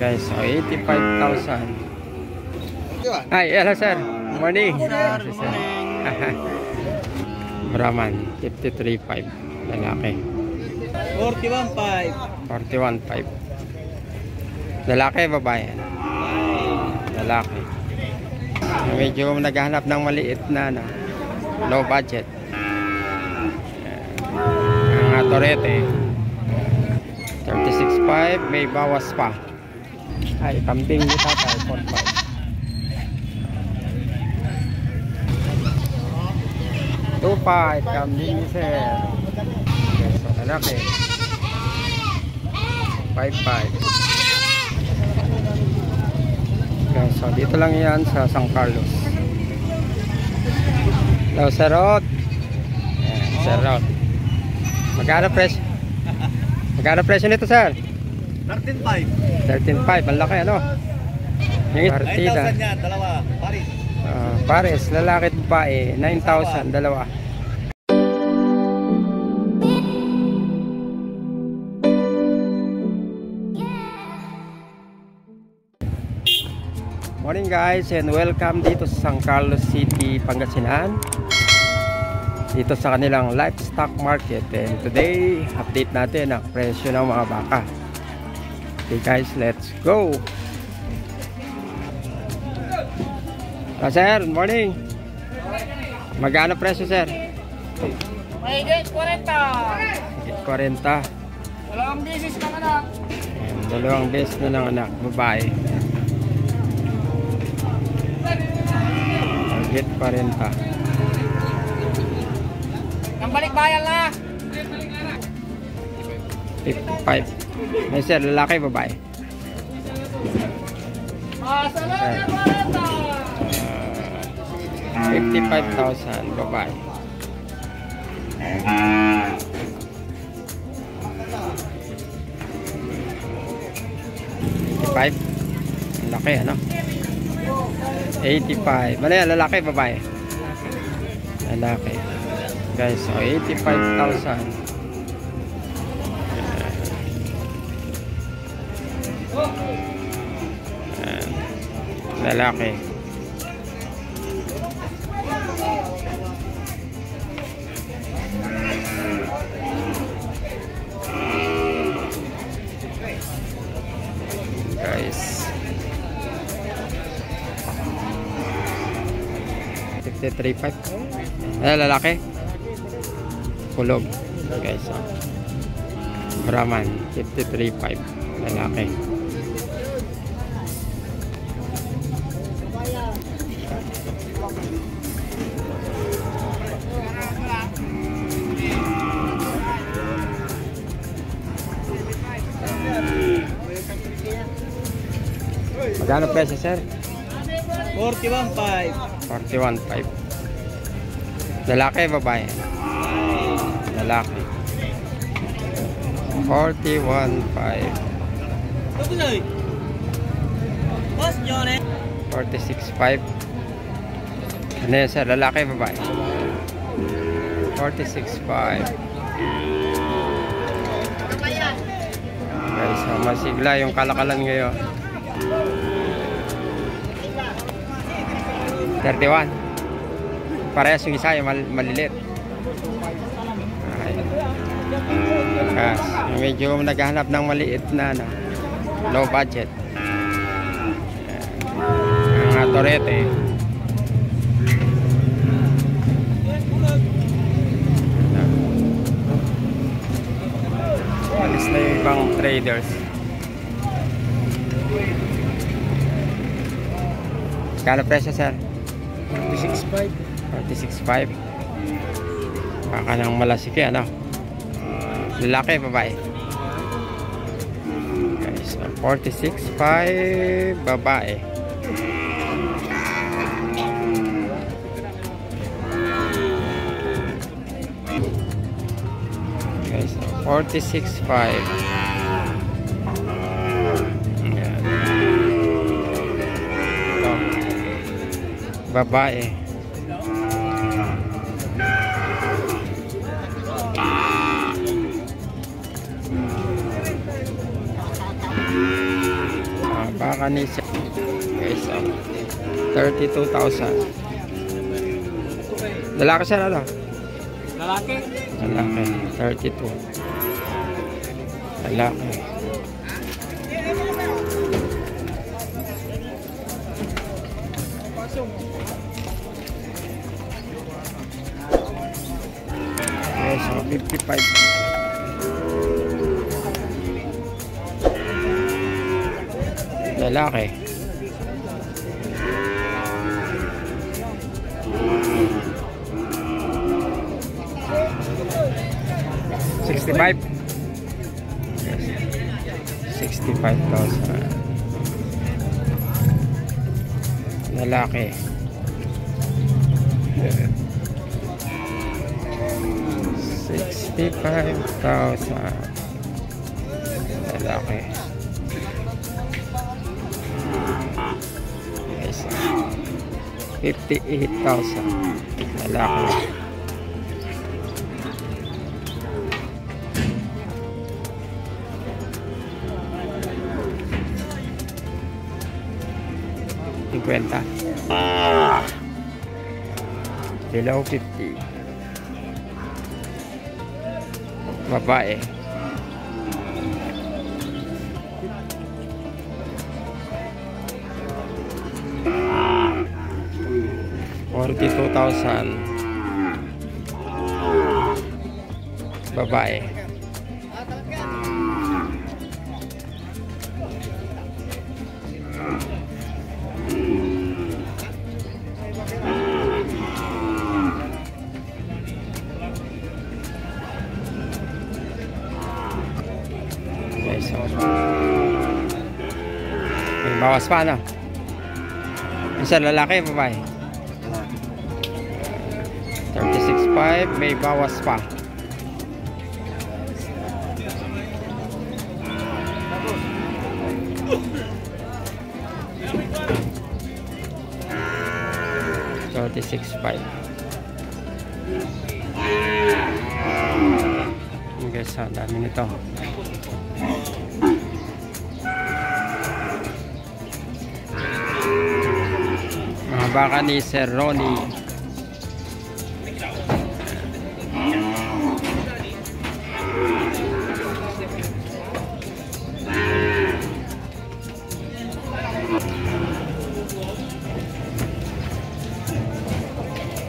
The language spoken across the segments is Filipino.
Guys, so 85,000. Hi, hello sir. Morning. Sir. Brahman, 53.5. Lalaki. 41.5. 41.5. Lalaki, babae. Lalaki. Medyo naghahanap ng maliit na low budget. Ang Torete 36.5, may bawas pa. Ay, kambing ni tatay 4.5. Tupay, kambing ni sir. Okay, so lalaki 5.5. Okay, so dito lang yan sa San Carlos. Hello, Sir Rod. Sir Rod. Magkano presyo? Magkano presyo nito, sir? 13.5. 13.5, ang laki, ano? Yung partida. 9,000 yan, dalawa. Paris. Pares, lalaki at babae, 9,000, dalawa. Morning guys, and welcome dito sa San Carlos City, Pangasinan. Dito sa kanilang livestock market. And today, update natin ang presyo ng mga baka. Okay guys, let's go! Sir, morning. Magkano presyo, sir? Mahigit 40. Mahigit 40. Dalawang beses ng anak. Ayan, dalawang beses na ng anak, babae. Mahigit 40. Ang balikbayan na. 55. Ay sir, lalaki, babae. Salamat 55,000, babae. 55. Laki, ano? 85. Ano yan, lalaki, babae? Lalaki. Guys, so 85,000. Lalaki. Guys, 53.5. Lalaki. Kulog. Guys, so Brahman 53.5. Lalaki. Magkano presyo, sir? 41.5. 41.5. Lalaki, babae? Lalaki. 41.5. 46.5. Ano yan, sir? Lalaki, babae? 46.5. Guys, so masigla yung kalakalan ngayon. 31. Parehas yung isa, yung malilit. Yes. Medyo naghahanap ng maliit na low budget. Ang Torete. Alis na yung ibang traders. Kano presyo, sir? 46.5. 46.5. Baka ng malasiki, ano? Lalaki, babae? Okay, so 46.5, babae. Okay, so 46.5. Ayan. Ito. Babae. baka ni Sir. Okay, so 32,000. Lalaki siya na. Lalaki. Lalaki, 32. Lalaki. Okay, so 55. Lalaki. $65,000. Yes. 65,000. Lalaki. $65,000. Lalaki. Yes. 58,000. Lalaki. $50,000. Below 50. Babae. $42,000. Babae. So, may bawas pa, no? Isa lalaki, babae. 36,500, may bawas pa. $36,500. Guys, ang dami nito. Mga baka ni Sir Ronnie.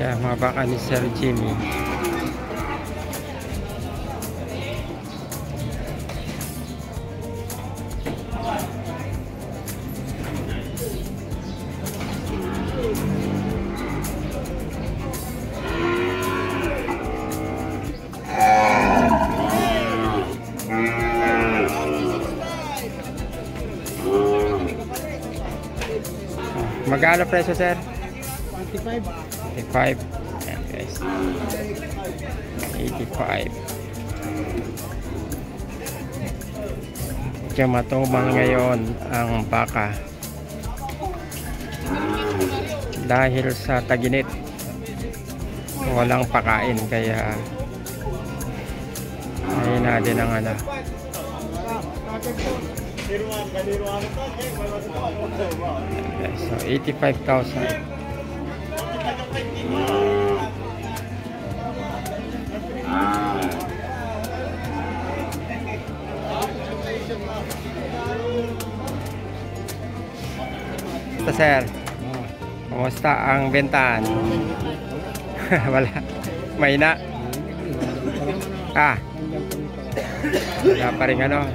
Kaya mga baka ni Sir Jimmy. Magkano presyo, sir? 25. 85. Ayan, guys. 85. Kaya matubang ngayon ang baka dahil sa taginit, walang pakain, kaya ayun na din ang ano. Okay, so 85,000. Basta, sir, kumusta ang bentahan? Wala, mahina. Wala pa rin ano,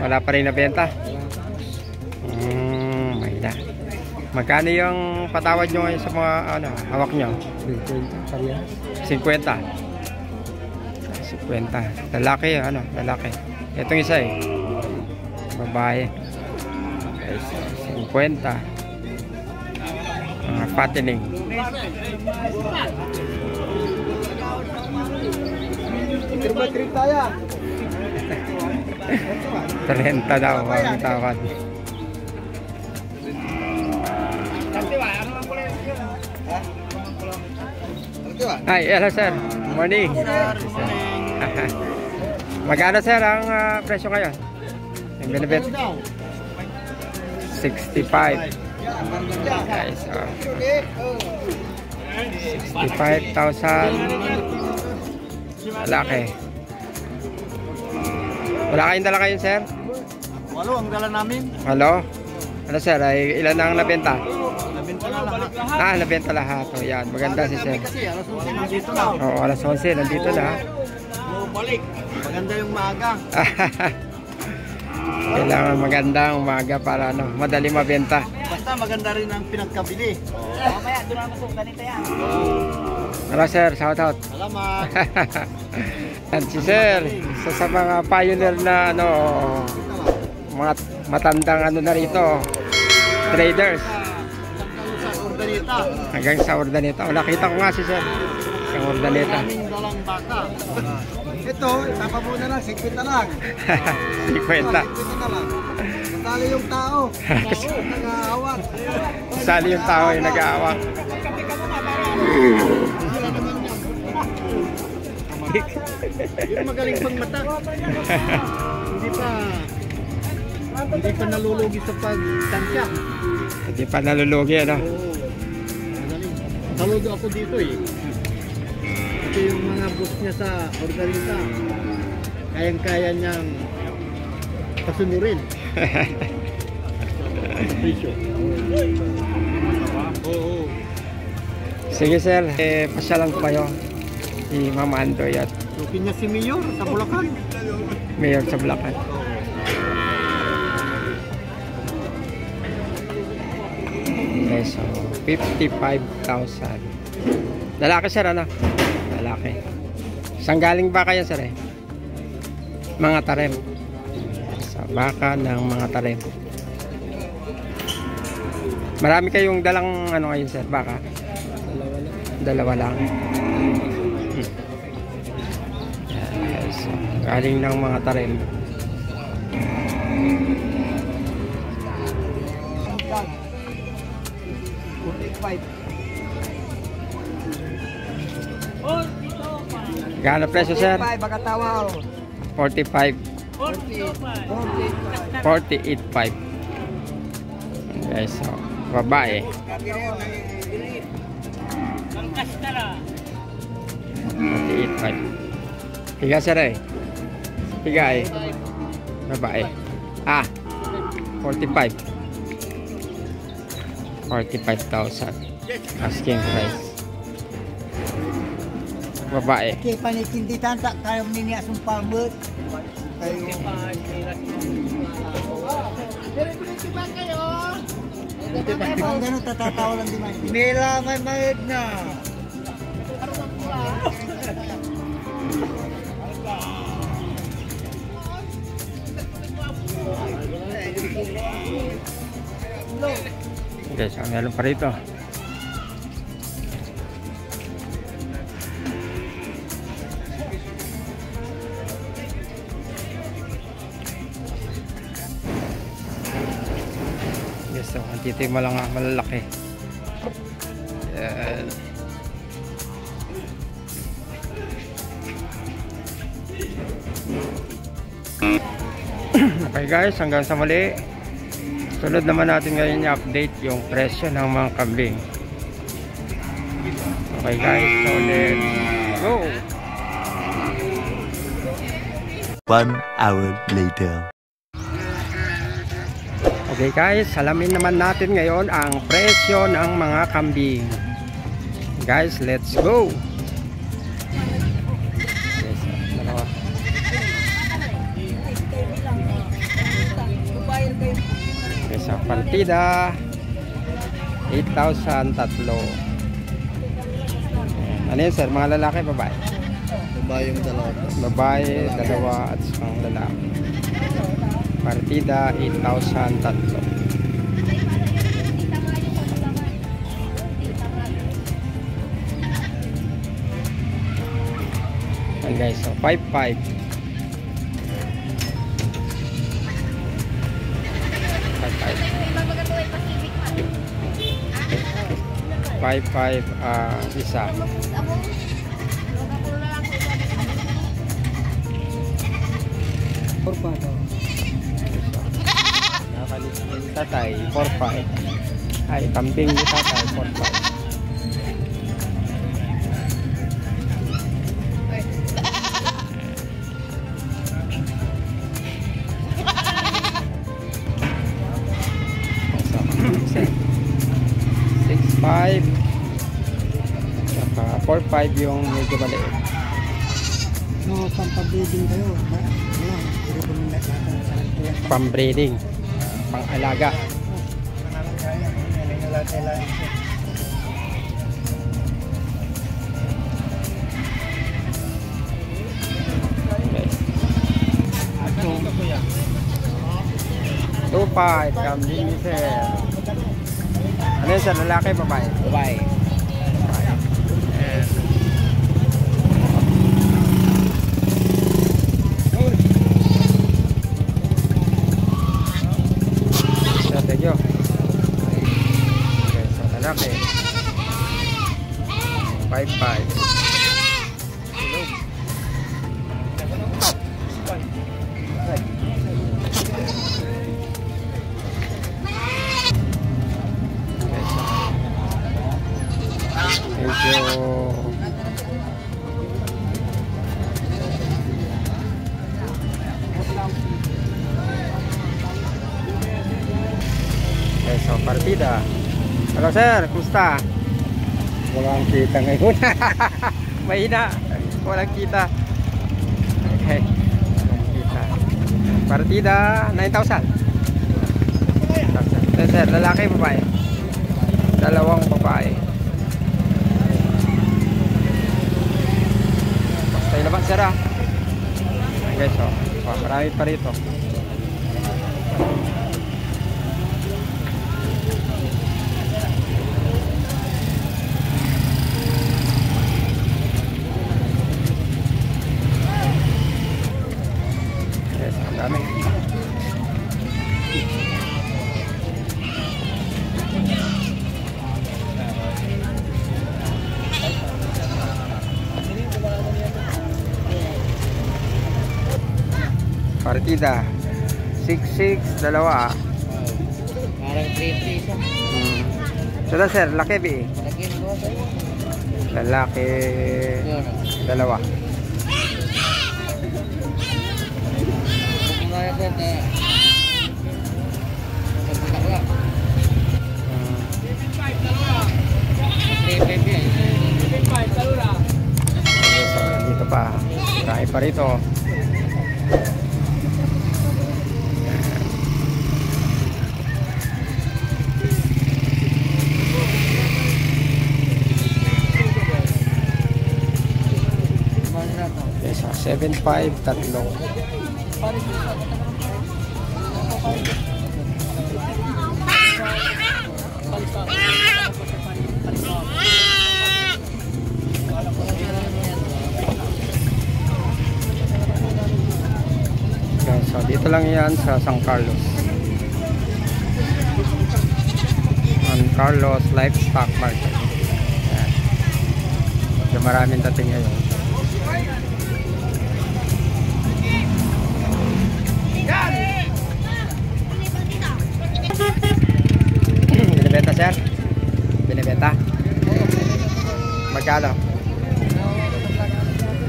wala pa rin nabenta. Mahina. Magkano yung patawad nyo ngayon sa mga ano, hawak nyo? 50. 50. Lalaki, ano, lalaki. Itong isa eh, babae. Okay, 50. Mga fattening. Tayo. 30 daw ang tawad. Hi, hello sir. Morning. Magkano sir ang presyo ngayon? Yung binibenta? 65. Guys, 65,000. Malaki. Wala kayong dala kayo, sir? Walo ang dala namin. Halo? Ano, sir? Ay, ilan ang nabenta? Nabenta na lahat. Nabenta lahat. O, yan. Maganda si sir. Kasi alas 11 nandito na. Oo, alas 11. Nandito na. Balik. Maganda yung maaga. Kailangan magandang umaga para ano, madali mabenta. Basta maganda rin ang pinagkabili. Mamaya, doon na masuk. Ganito yan. Ano, sir? Shout out. Salamat. At si sir, isa sa mga pioneer na ano, mga matandang ano na rito, traders. Sa Urdaneta. Hanggang sa Urdaneta. O, nakita ko nga si sir. Sa Urdaneta. Maraming dalang baka. Ito, itapa mo na lang, 50 na lang. 50. 50 na lang. Masali yung tao. Nag-aawat. Sali yung tao yung nag-aawak. Yung magaling pang mata. Hindi pa nalulugi sa pagtansya. Hindi pa nalulugi, ano? Oo. Magaling. Saludo ako dito eh. Ito yung mga boss niya sa Organita. Kayang-kaya niyang pasunurin. Presyo. Oo. Sige sir, pasyalan ko kayo. Si Mama Andoy at Sukin niya si Mayor sa Bulacan. Mayor sa Bulacan. Okay, so 55,000. Lalaki sir, ano? Lalaki. Saan galing baka yan sir eh? Mga tarem. Sa baka ng mga tarem. Marami kayong dalang ano ngayon sir, baka? Dalawa lang. Yan, guys. So, galing ng mga tarem. Gano'n presyo sir? 45, bagatawa. 45. 48.5. Guys, so, babae. 48.5. Higa sir eh. Higa eh. Babae. 45. 45,000. Asking price. Babae. Okay, panikinditan tak kayo nini asong palmut. Kayo. Ang gano'n tatatawa lang di man. Nila may mayad na. Okay, so meron pa rito. Yes, so dito yung malalaki. Yan. Okay guys, hanggang sa muli. Sunod naman natin ngayon i-update yung presyo ng mga kambing. Okay guys, so let's go! 1 hour later. Okay guys, alamin naman natin ngayon ang presyo ng mga kambing. Guys, let's go! Yes, dalawa. Okay, so partida 8,000 tatlo. Ano yun sir? Mga lalaki, babae? Babae yung dalawa. Babae, dalawa at isang lalaki. Partida 8,000 tatlo. And guys, so 5,500. 5,500 isa. Porpa daw. Nakalit tatay, 4-5. Ay, kambing ni tatay, 4-5. So, 6-5. Saka 4-5 yung medyo maliit. No, pampabreeding kayo. I-recommend natin sa akin. Pang-breeding, pang-alaga. Okay. 2-5, kambing ni sir. Ano yun sir, lalaki, babae? Babae. Ayan. Thank you. Okay, so lalaki. 5-5. Silog. Okay, so so partida. Halo sir, kumusta? Walang kita ngayon. Mahina. Walang kita. Okay. Walang kita. Partida 9,000. Sir, lalaki babae? Dalawang babae. Basta naman sir ah. Okay, so marami pa rito. Dami. Partida 6-6 dalawa. Parang 3-3 siya. Sila sir, laki bi. Laki na ba sa'yo? Lalaki dalawa. Kaya ko na magpapakla. 3-5 dalawa. So, dito pa. Marami pa rito. Okay, so 7-5 tatlo. Okay, so dito lang yan sa San Carlos. San Carlos Livestock Market. Ayan. So, maraming dating ngayon. Binibenta sir? Binibenta? Magkano?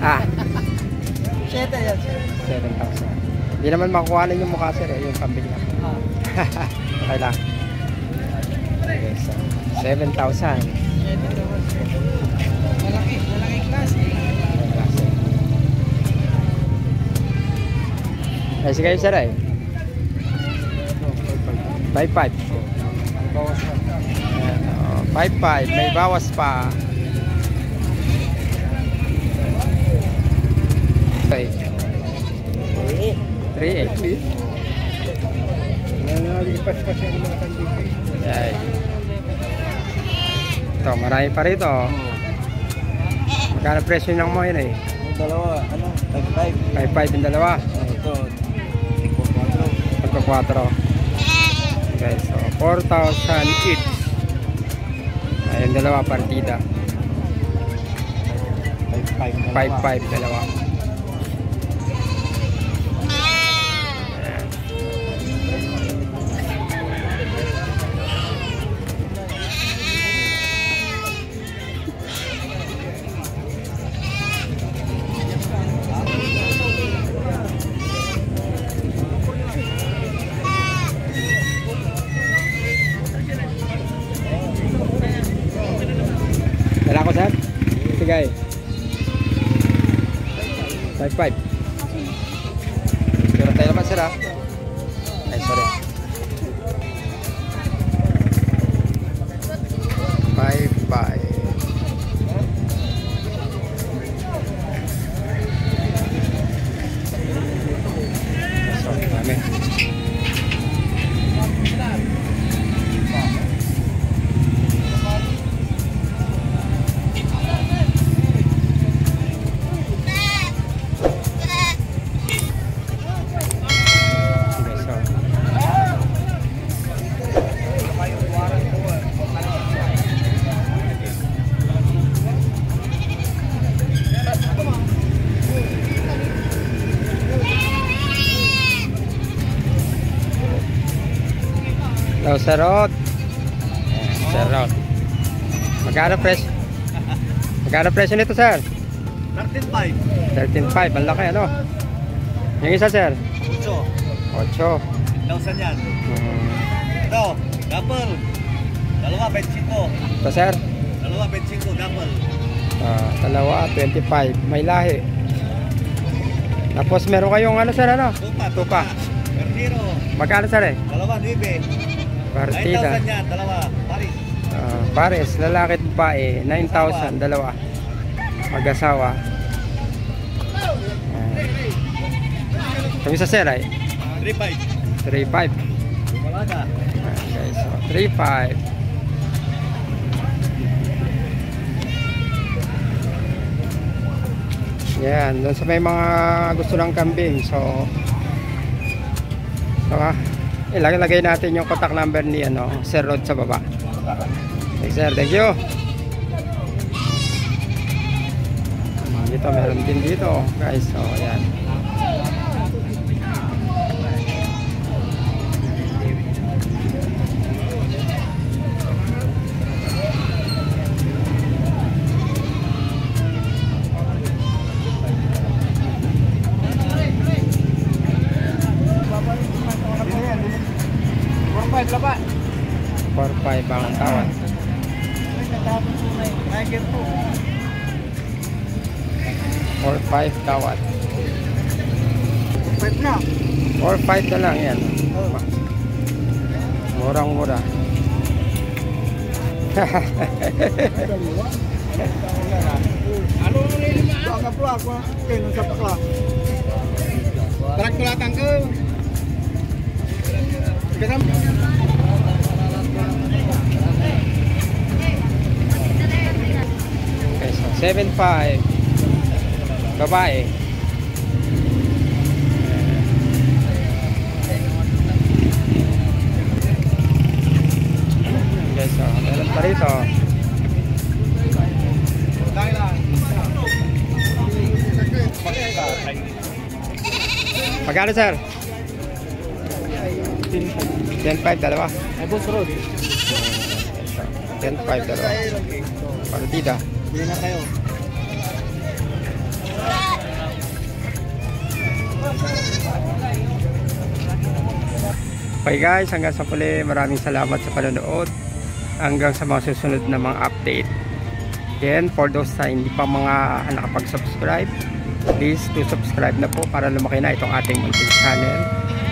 Ah, 7 yan, sir. 7,000. Hindi naman makukuhanin yung mukha sir eh, yung kambing niya. Okay lang. Okay, so 7,000. Malaki klase. Ay, sige sir eh. 5-5. 5-5, may bawas pa. Okay. 3-8. Ay. Ito, marami pa rito. Magkano presyo ng mo yun eh? Yung dalawa, ano? 5-5. 5-5 yung dalawa. Ito, 4. Okay, so 4,000 each. Ayun, dalawa partida. 5-5 dalawa. Ayan. bigay? 5.5. Pero tayo naman sir ha. Ay sorry. 5.5. So, dami. Hello, Sir Rod. Sir Rod. Magkano presyo? Magkano presyo nito, sir? 13.5. 13.5. Ang laki, ano? Yung isa, sir? 8. 8. 1,000 yan. Ito, double. Dalawa, 25. Ito, sir? Dalawa, 25, double. Dalawa, 25. May lahi. Tapos meron kayong ano, sir, ano? Tupa. Pertiro. Magkano, sir, eh? Dalawa, 9. Partida. 9,000 yan, dalawa. Paris. Pares, lalaki at babae, 9,000, dalawa. Mag-asawa. Kami sa sir ay 3.5. 3.5. Wala na. Okay, so 3.5. Yan, doon sa may mga gusto ng kambing. So ilagay natin yung contact number ni ano, Sir Rod sa baba. Okay, sir, thank you. Dito, meron din dito, guys. So, ayan. Laban. 4.5 ang tawad. 4.5 tawad. 5 na. 4.5 na lang yan. Murang-mura. Ano nilima? Ang aplo ako. Kaya sa pakla. Tarak kulatang ke. Kasam. Okay, so 7.5 babae. Okay, so meron pa rito. Magkano, sir? 10.5 dalawa. Ay, boss road. 10.5 dalawa. Partida. Hindi na kayo. Okay guys, hanggang sa muli, maraming salamat sa panonood. Hanggang sa mga susunod na mga update. Again, for those na hindi pa mga nakapag-subscribe, please to subscribe na po para lumaki na itong ating munting channel.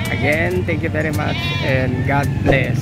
Again, thank you very much and God bless.